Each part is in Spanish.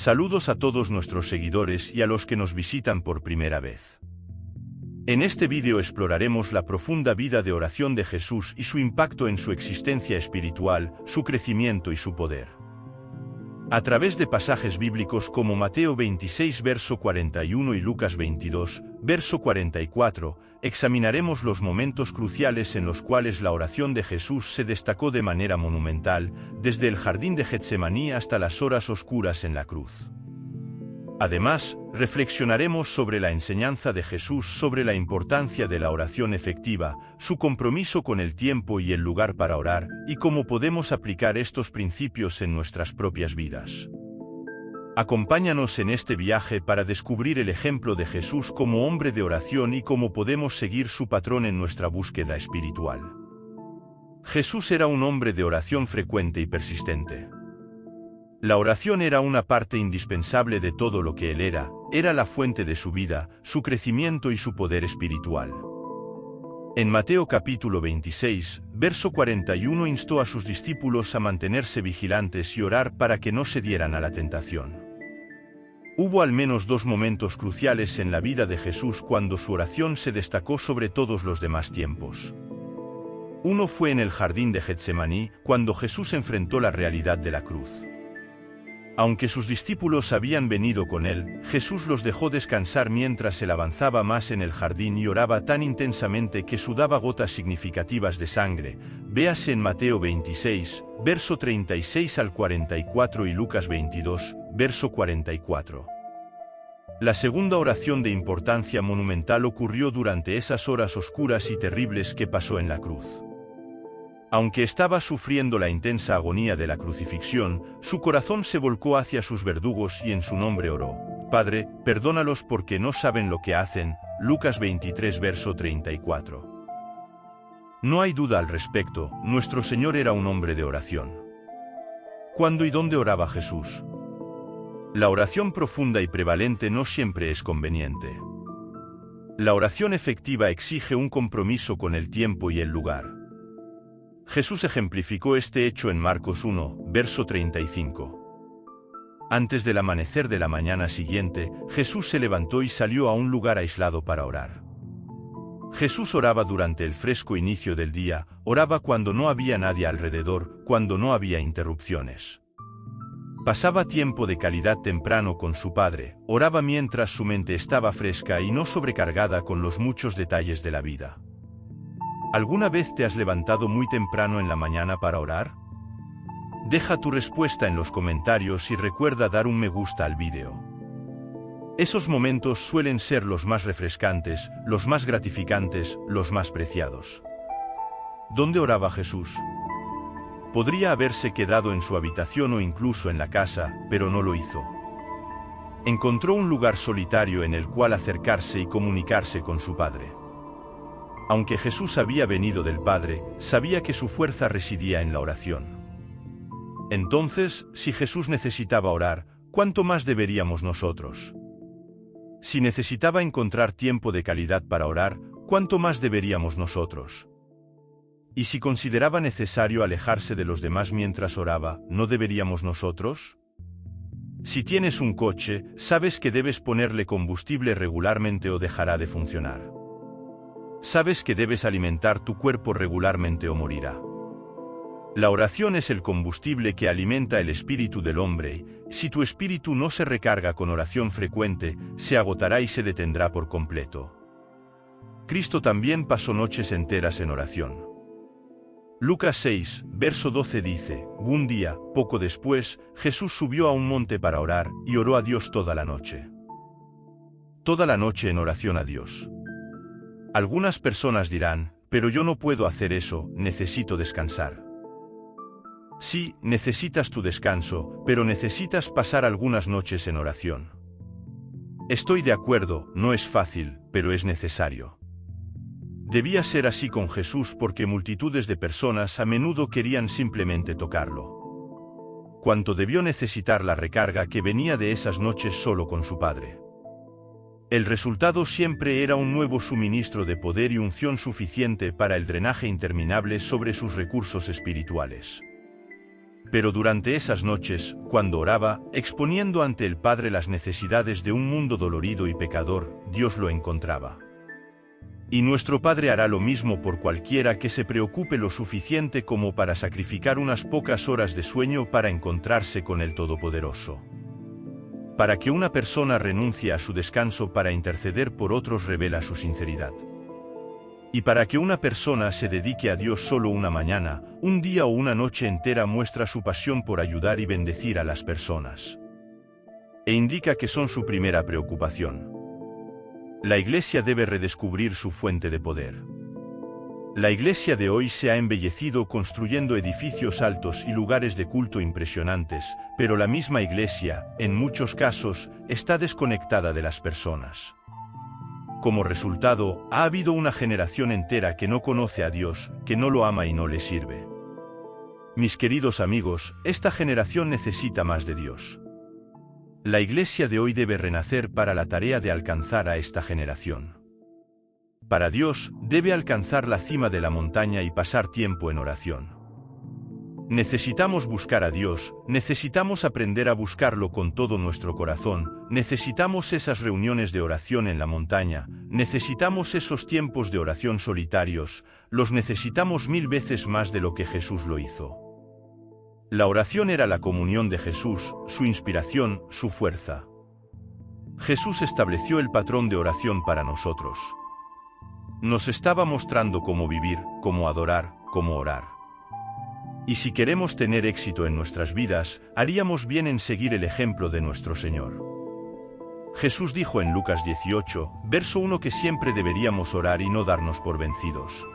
Saludos a todos nuestros seguidores y a los que nos visitan por primera vez. En este vídeo exploraremos la profunda vida de oración de Jesús y su impacto en su existencia espiritual, su crecimiento y su poder. A través de pasajes bíblicos como Mateo 26 verso 41 y Lucas 22, verso 44, examinaremos los momentos cruciales en los cuales la oración de Jesús se destacó de manera monumental, desde el jardín de Getsemaní hasta las horas oscuras en la cruz. Además, reflexionaremos sobre la enseñanza de Jesús sobre la importancia de la oración efectiva, su compromiso con el tiempo y el lugar para orar, y cómo podemos aplicar estos principios en nuestras propias vidas. Acompáñanos en este viaje para descubrir el ejemplo de Jesús como hombre de oración y cómo podemos seguir su patrón en nuestra búsqueda espiritual. Jesús era un hombre de oración frecuente y persistente. La oración era una parte indispensable de todo lo que él era la fuente de su vida, su crecimiento y su poder espiritual. En Mateo capítulo 26, verso 41 instó a sus discípulos a mantenerse vigilantes y orar para que no se dieran a la tentación. Hubo al menos dos momentos cruciales en la vida de Jesús cuando su oración se destacó sobre todos los demás tiempos. Uno fue en el jardín de Getsemaní, cuando Jesús enfrentó la realidad de la cruz. Aunque sus discípulos habían venido con él, Jesús los dejó descansar mientras él avanzaba más en el jardín y oraba tan intensamente que sudaba gotas significativas de sangre. Véase en Mateo 26, verso 36 al 44 y Lucas 22, verso 44. La segunda oración de importancia monumental ocurrió durante esas horas oscuras y terribles que pasó en la cruz. Aunque estaba sufriendo la intensa agonía de la crucifixión, su corazón se volcó hacia sus verdugos y en su nombre oró: Padre, perdónalos porque no saben lo que hacen. Lucas 23 verso 34. No hay duda al respecto, nuestro Señor era un hombre de oración. ¿Cuándo y dónde oraba Jesús? La oración profunda y prevalente no siempre es conveniente. La oración efectiva exige un compromiso con el tiempo y el lugar. Jesús ejemplificó este hecho en Marcos 1, verso 35. Antes del amanecer de la mañana siguiente, Jesús se levantó y salió a un lugar aislado para orar. Jesús oraba durante el fresco inicio del día, oraba cuando no había nadie alrededor, cuando no había interrupciones. Pasaba tiempo de calidad temprano con su Padre, oraba mientras su mente estaba fresca y no sobrecargada con los muchos detalles de la vida. ¿Alguna vez te has levantado muy temprano en la mañana para orar? Deja tu respuesta en los comentarios y recuerda dar un me gusta al vídeo. Esos momentos suelen ser los más refrescantes, los más gratificantes, los más preciados. ¿Dónde oraba Jesús? Podría haberse quedado en su habitación o incluso en la casa, pero no lo hizo. Encontró un lugar solitario en el cual acercarse y comunicarse con su Padre. Aunque Jesús había venido del Padre, sabía que su fuerza residía en la oración. Entonces, si Jesús necesitaba orar, ¿cuánto más deberíamos nosotros? Si necesitaba encontrar tiempo de calidad para orar, ¿cuánto más deberíamos nosotros? Y si consideraba necesario alejarse de los demás mientras oraba, ¿no deberíamos nosotros? Si tienes un coche, sabes que debes ponerle combustible regularmente o dejará de funcionar. Sabes que debes alimentar tu cuerpo regularmente o morirá. La oración es el combustible que alimenta el espíritu del hombre. Si tu espíritu no se recarga con oración frecuente, se agotará y se detendrá por completo. Cristo también pasó noches enteras en oración. Lucas 6, verso 12 dice: Un día, poco después, Jesús subió a un monte para orar, y oró a Dios toda la noche. Toda la noche en oración a Dios. Algunas personas dirán: pero yo no puedo hacer eso, necesito descansar. Sí, necesitas tu descanso, pero necesitas pasar algunas noches en oración. Estoy de acuerdo, no es fácil, pero es necesario. Debía ser así con Jesús porque multitudes de personas a menudo querían simplemente tocarlo. Cuánto debió necesitar la recarga que venía de esas noches solo con su Padre. El resultado siempre era un nuevo suministro de poder y unción suficiente para el drenaje interminable sobre sus recursos espirituales. Pero durante esas noches, cuando oraba, exponiendo ante el Padre las necesidades de un mundo dolorido y pecador, Dios lo encontraba. Y nuestro Padre hará lo mismo por cualquiera que se preocupe lo suficiente como para sacrificar unas pocas horas de sueño para encontrarse con el Todopoderoso. Para que una persona renuncie a su descanso para interceder por otros revela su sinceridad. Y para que una persona se dedique a Dios solo una mañana, un día o una noche entera muestra su pasión por ayudar y bendecir a las personas. E indica que son su primera preocupación. La Iglesia debe redescubrir su fuente de poder. La Iglesia de hoy se ha embellecido construyendo edificios altos y lugares de culto impresionantes, pero la misma Iglesia, en muchos casos, está desconectada de las personas. Como resultado, ha habido una generación entera que no conoce a Dios, que no lo ama y no le sirve. Mis queridos amigos, esta generación necesita más de Dios. La Iglesia de hoy debe renacer para la tarea de alcanzar a esta generación. Para Dios, debe alcanzar la cima de la montaña y pasar tiempo en oración. Necesitamos buscar a Dios, necesitamos aprender a buscarlo con todo nuestro corazón, necesitamos esas reuniones de oración en la montaña, necesitamos esos tiempos de oración solitarios, los necesitamos 1000 veces más de lo que Jesús lo hizo. La oración era la comunión de Jesús, su inspiración, su fuerza. Jesús estableció el patrón de oración para nosotros. Nos estaba mostrando cómo vivir, cómo adorar, cómo orar. Y si queremos tener éxito en nuestras vidas, haríamos bien en seguir el ejemplo de nuestro Señor. Jesús dijo en Lucas 18, verso 1 que siempre deberíamos orar y no darnos por vencidos.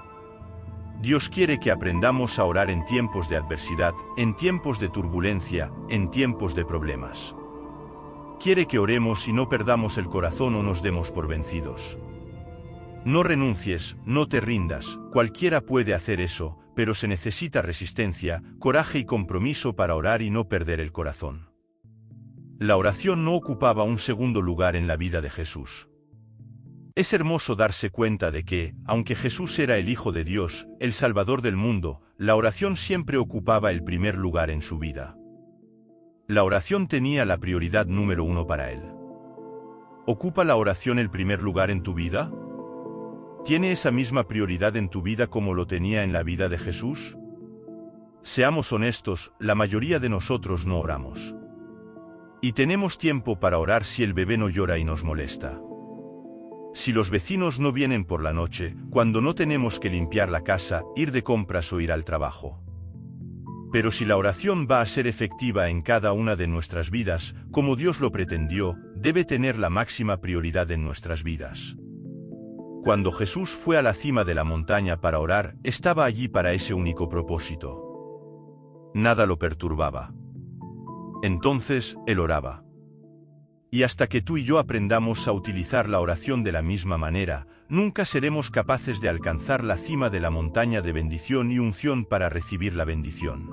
Dios quiere que aprendamos a orar en tiempos de adversidad, en tiempos de turbulencia, en tiempos de problemas. Quiere que oremos y no perdamos el corazón o nos demos por vencidos. No renuncies, no te rindas, cualquiera puede hacer eso, pero se necesita resistencia, coraje y compromiso para orar y no perder el corazón. La oración no ocupaba un segundo lugar en la vida de Jesús. Es hermoso darse cuenta de que, aunque Jesús era el Hijo de Dios, el Salvador del mundo, la oración siempre ocupaba el primer lugar en su vida. La oración tenía la prioridad número 1 para él. ¿Ocupa la oración el primer lugar en tu vida? ¿Tiene esa misma prioridad en tu vida como lo tenía en la vida de Jesús? Seamos honestos, la mayoría de nosotros no oramos. Y tenemos tiempo para orar si el bebé no llora y nos molesta. Si los vecinos no vienen por la noche, cuando no tenemos que limpiar la casa, ir de compras o ir al trabajo. Pero si la oración va a ser efectiva en cada una de nuestras vidas, como Dios lo pretendió, debe tener la máxima prioridad en nuestras vidas. Cuando Jesús fue a la cima de la montaña para orar, estaba allí para ese único propósito. Nada lo perturbaba. Entonces, él oraba. Y hasta que tú y yo aprendamos a utilizar la oración de la misma manera, nunca seremos capaces de alcanzar la cima de la montaña de bendición y unción para recibir la bendición.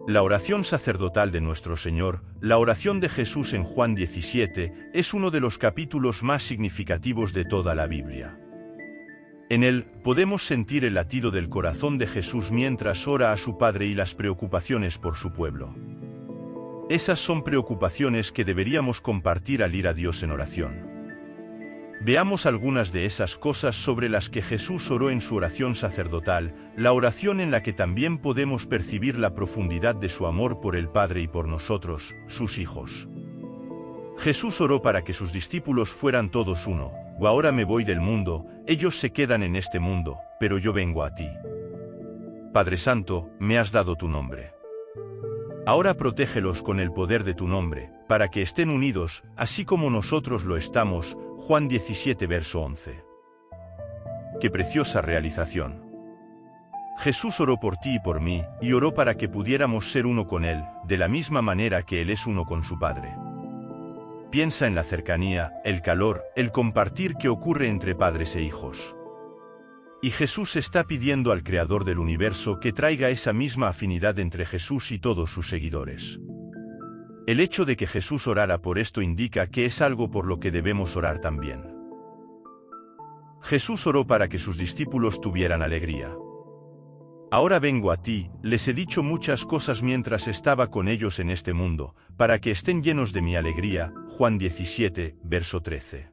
La oración sacerdotal de nuestro Señor, la oración de Jesús en Juan 17, es uno de los capítulos más significativos de toda la Biblia. En él, podemos sentir el latido del corazón de Jesús mientras ora a su Padre y las preocupaciones por su pueblo. Esas son preocupaciones que deberíamos compartir al ir a Dios en oración. Veamos algunas de esas cosas sobre las que Jesús oró en su oración sacerdotal, la oración en la que también podemos percibir la profundidad de su amor por el Padre y por nosotros, sus hijos. Jesús oró para que sus discípulos fueran todos uno. Ahora me voy del mundo, ellos se quedan en este mundo, pero yo vengo a ti. Padre Santo, me has dado tu nombre. Ahora protégelos con el poder de tu nombre, para que estén unidos, así como nosotros lo estamos. Juan 17 verso 11. ¡Qué preciosa realización! Jesús oró por ti y por mí, y oró para que pudiéramos ser uno con Él, de la misma manera que Él es uno con su Padre. Piensa en la cercanía, el calor, el compartir que ocurre entre padres e hijos. Y Jesús está pidiendo al Creador del universo que traiga esa misma afinidad entre Jesús y todos sus seguidores. El hecho de que Jesús orara por esto indica que es algo por lo que debemos orar también. Jesús oró para que sus discípulos tuvieran alegría. Ahora vengo a ti, les he dicho muchas cosas mientras estaba con ellos en este mundo, para que estén llenos de mi alegría. Juan 17, verso 13.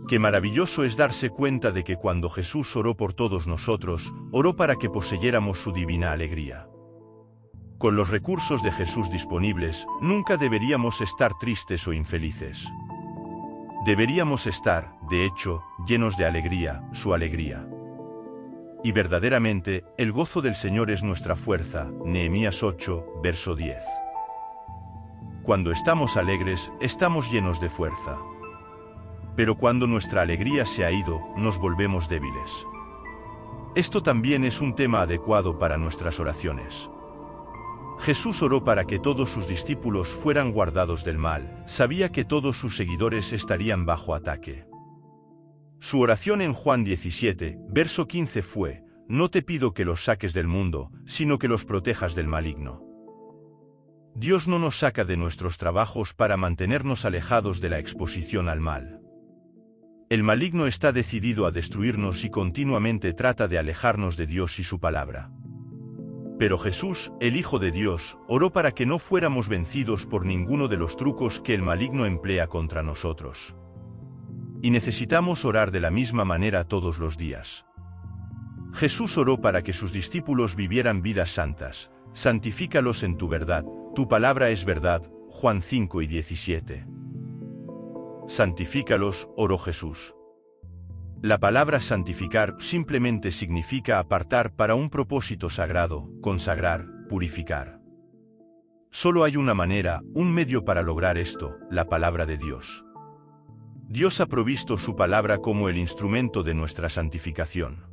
Qué maravilloso es darse cuenta de que cuando Jesús oró por todos nosotros, oró para que poseyéramos su divina alegría. Con los recursos de Jesús disponibles, nunca deberíamos estar tristes o infelices. Deberíamos estar, de hecho, llenos de alegría, su alegría. Y verdaderamente, el gozo del Señor es nuestra fuerza. Nehemías 8, verso 10. Cuando estamos alegres, estamos llenos de fuerza. Pero cuando nuestra alegría se ha ido, nos volvemos débiles. Esto también es un tema adecuado para nuestras oraciones. Jesús oró para que todos sus discípulos fueran guardados del mal. Sabía que todos sus seguidores estarían bajo ataque. Su oración en Juan 17, verso 15 fue: no te pido que los saques del mundo, sino que los protejas del maligno. Dios no nos saca de nuestros trabajos para mantenernos alejados de la exposición al mal. El maligno está decidido a destruirnos y continuamente trata de alejarnos de Dios y su palabra. Pero Jesús, el Hijo de Dios, oró para que no fuéramos vencidos por ninguno de los trucos que el maligno emplea contra nosotros. Y necesitamos orar de la misma manera todos los días. Jesús oró para que sus discípulos vivieran vidas santas. Santifícalos en tu verdad, tu palabra es verdad. Juan 5 y 17. Santifícalos, oró Jesús. La palabra santificar simplemente significa apartar para un propósito sagrado, consagrar, purificar. Solo hay una manera, un medio para lograr esto: la palabra de Dios. Dios ha provisto su palabra como el instrumento de nuestra santificación.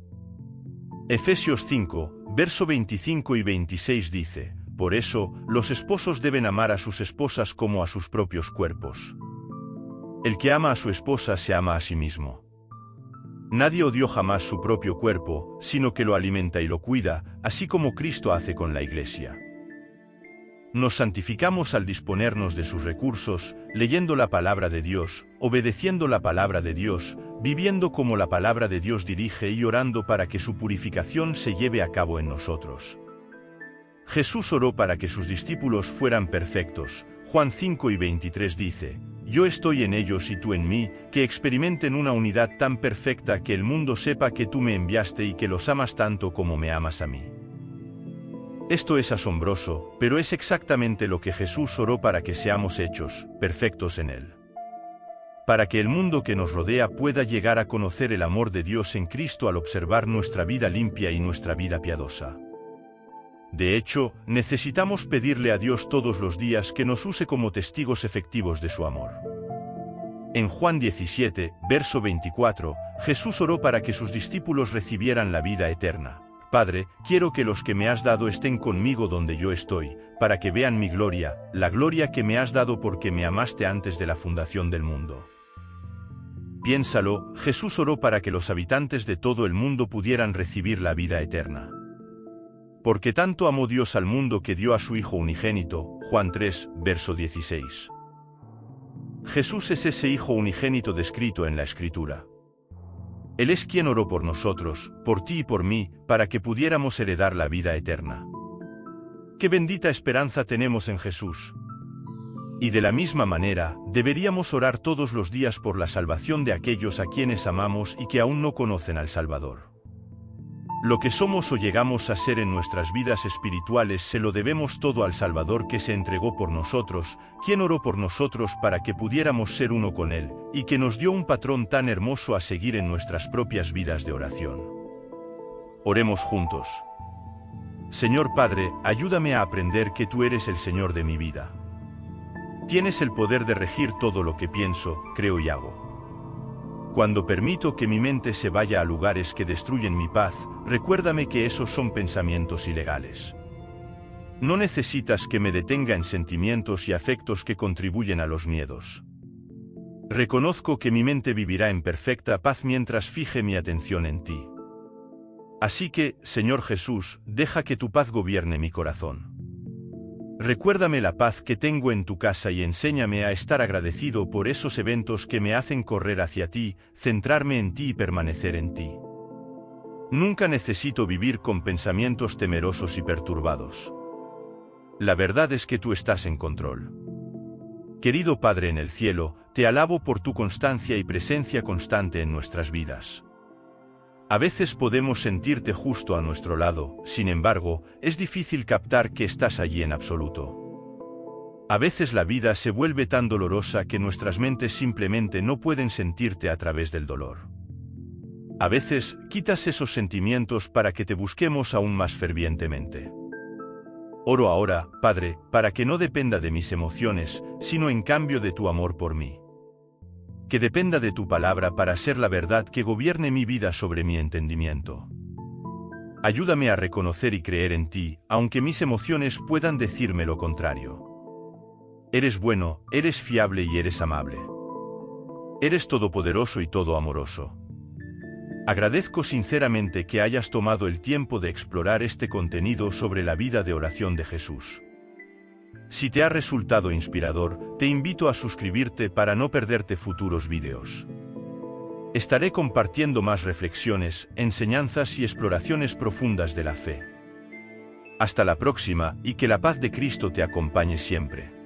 Efesios 5, verso 25 y 26 dice: por eso, los esposos deben amar a sus esposas como a sus propios cuerpos. El que ama a su esposa se ama a sí mismo. Nadie odió jamás su propio cuerpo, sino que lo alimenta y lo cuida, así como Cristo hace con la Iglesia. Nos santificamos al disponernos de sus recursos, leyendo la palabra de Dios, obedeciendo la palabra de Dios, viviendo como la palabra de Dios dirige y orando para que su purificación se lleve a cabo en nosotros. Jesús oró para que sus discípulos fueran perfectos. Juan 5 y 23 dice: yo estoy en ellos y tú en mí, que experimenten una unidad tan perfecta que el mundo sepa que tú me enviaste y que los amas tanto como me amas a mí. Esto es asombroso, pero es exactamente lo que Jesús oró para que seamos hechos perfectos en Él. Para que el mundo que nos rodea pueda llegar a conocer el amor de Dios en Cristo al observar nuestra vida limpia y nuestra vida piadosa. De hecho, necesitamos pedirle a Dios todos los días que nos use como testigos efectivos de su amor. En Juan 17, verso 24, Jesús oró para que sus discípulos recibieran la vida eterna. Padre, quiero que los que me has dado estén conmigo donde yo estoy, para que vean mi gloria, la gloria que me has dado porque me amaste antes de la fundación del mundo. Piénsalo, Jesús oró para que los habitantes de todo el mundo pudieran recibir la vida eterna. Porque tanto amó Dios al mundo que dio a su Hijo unigénito. Juan 3, verso 16. Jesús es ese Hijo unigénito descrito en la Escritura. Él es quien oró por nosotros, por ti y por mí, para que pudiéramos heredar la vida eterna. ¡Qué bendita esperanza tenemos en Jesús! Y de la misma manera, deberíamos orar todos los días por la salvación de aquellos a quienes amamos y que aún no conocen al Salvador. Lo que somos o llegamos a ser en nuestras vidas espirituales se lo debemos todo al Salvador que se entregó por nosotros, quien oró por nosotros para que pudiéramos ser uno con Él, y que nos dio un patrón tan hermoso a seguir en nuestras propias vidas de oración. Oremos juntos. Señor Padre, ayúdame a aprender que tú eres el Señor de mi vida. Tienes el poder de regir todo lo que pienso, creo y hago. Cuando permito que mi mente se vaya a lugares que destruyen mi paz, recuérdame que esos son pensamientos ilegales. No necesitas que me detenga en sentimientos y afectos que contribuyen a los miedos. Reconozco que mi mente vivirá en perfecta paz mientras fije mi atención en ti. Así que, Señor Jesús, deja que tu paz gobierne mi corazón. Recuérdame la paz que tengo en tu casa y enséñame a estar agradecido por esos eventos que me hacen correr hacia ti, centrarme en ti y permanecer en ti. Nunca necesito vivir con pensamientos temerosos y perturbados. La verdad es que tú estás en control. Querido Padre en el cielo, te alabo por tu constancia y presencia constante en nuestras vidas. A veces podemos sentirte justo a nuestro lado, sin embargo, es difícil captar que estás allí en absoluto. A veces la vida se vuelve tan dolorosa que nuestras mentes simplemente no pueden sentirte a través del dolor. A veces, quitas esos sentimientos para que te busquemos aún más fervientemente. Oro ahora, Padre, para que no dependa de mis emociones, sino en cambio de tu amor por mí. Que dependa de tu palabra para ser la verdad que gobierne mi vida sobre mi entendimiento. Ayúdame a reconocer y creer en ti, aunque mis emociones puedan decirme lo contrario. Eres bueno, eres fiable y eres amable. Eres todopoderoso y todo amoroso. Agradezco sinceramente que hayas tomado el tiempo de explorar este contenido sobre la vida de oración de Jesús. Si te ha resultado inspirador, te invito a suscribirte para no perderte futuros vídeos. Estaré compartiendo más reflexiones, enseñanzas y exploraciones profundas de la fe. Hasta la próxima y que la paz de Cristo te acompañe siempre.